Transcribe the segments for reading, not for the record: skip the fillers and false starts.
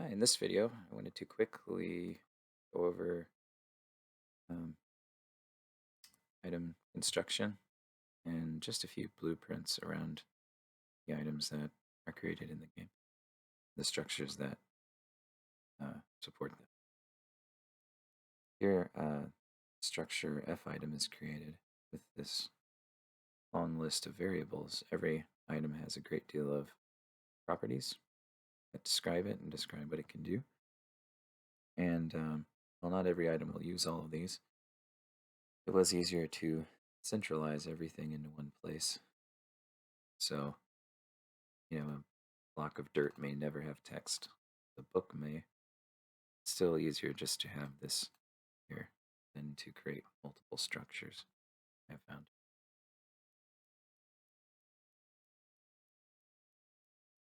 Hi, in this video, I wanted to quickly go over um, item construction and just a few blueprints around the items that are created in the game, the structures that support them. Here, structure F item is created with this long list of variables. Every item has a great deal of properties that describe it and describe what it can do. And while not every item will use all of these, it was easier to centralize everything into one place. So, a block of dirt may never have text. The book may. It's still easier just to have this here than to create multiple structures, I've found.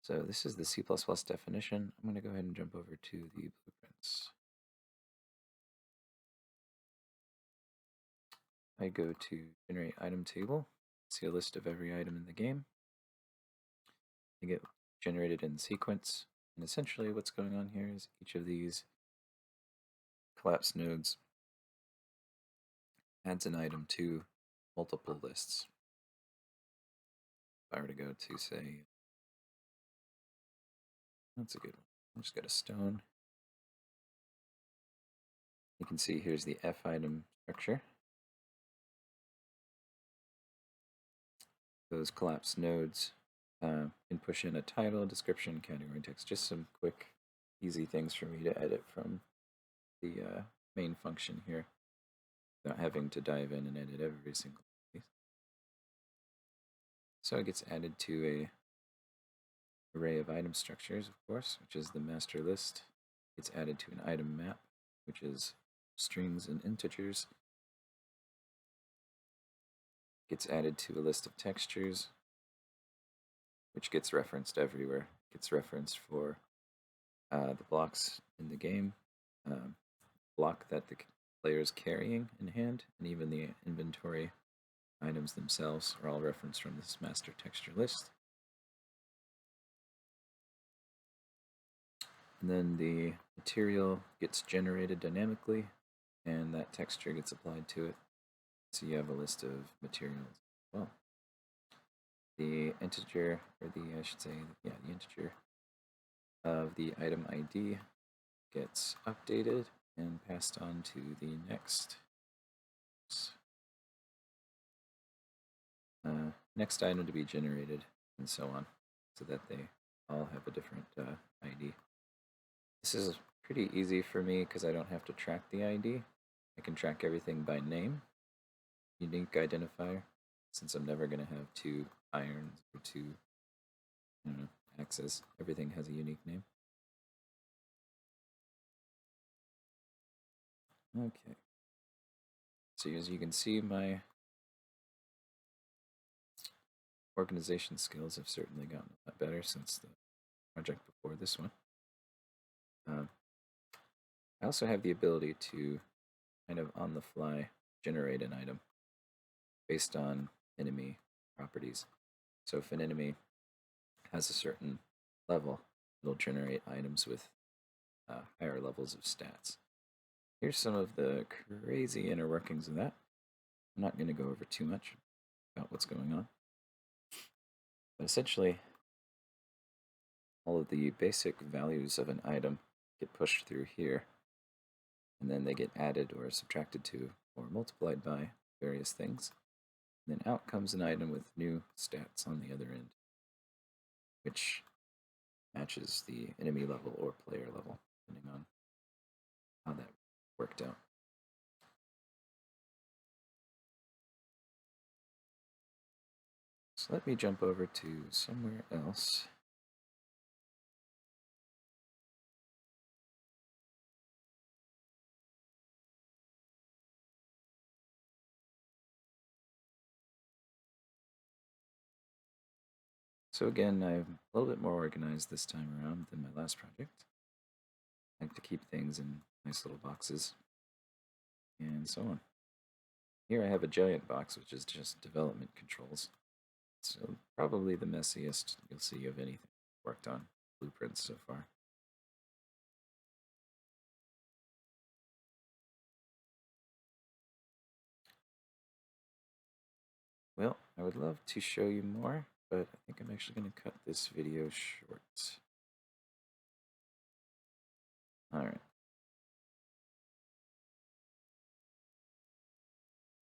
So this is the C++ definition. I'm going to go ahead and jump over to the blueprints. I go to generate item table, see a list of every item in the game. They get generated in sequence. And essentially what's going on here is each of these collapse nodes adds an item to multiple lists. If I were to go to, say, that's a good one. I just got a stone. You can see here's the F item structure. Those collapse nodes can push in a title, description, category, text. Just some quick, easy things for me to edit from the main function here without having to dive in and edit every single piece. So it gets added to a array of item structures, of course, which is the master list. It's added to an item map, which is strings and integers. Gets added to a list of textures, which gets referenced everywhere. Gets referenced for the blocks in the game, block that the player is carrying in hand, and even the inventory items themselves are all referenced from this master texture list. And then the material gets generated dynamically, and that texture gets applied to it. So you have a list of materials as well. The integer, or I should say, the integer of the item ID gets updated and passed on to the next item to be generated, and so on, so that they all have a different ID. This is pretty easy for me because I don't have to track the ID. I can track everything by name, unique identifier, since I'm never going to have two irons or two axes. Everything has a unique name. Okay. So as you can see, my organization skills have certainly gotten a lot better since the project before this one. I also have the ability to kind of on the fly generate an item based on enemy properties. So if an enemy has a certain level, it'll generate items with higher levels of stats. Here's some of the crazy inner workings of that. I'm not going to go over too much about what's going on. But essentially, all of the basic values of an item get pushed through here, and then they get added or subtracted to or multiplied by various things. And then out comes an item with new stats on the other end, which matches the enemy level or player level, depending on how that worked out. So let me jump over to somewhere else. So again, I'm a little bit more organized this time around than my last project. I like to keep things in nice little boxes, and so on. Here I have a giant box, which is just development controls. So probably the messiest you'll see of anything worked on blueprints so far. I would love to show you more, but I think I'm actually going to cut this video short. Alright.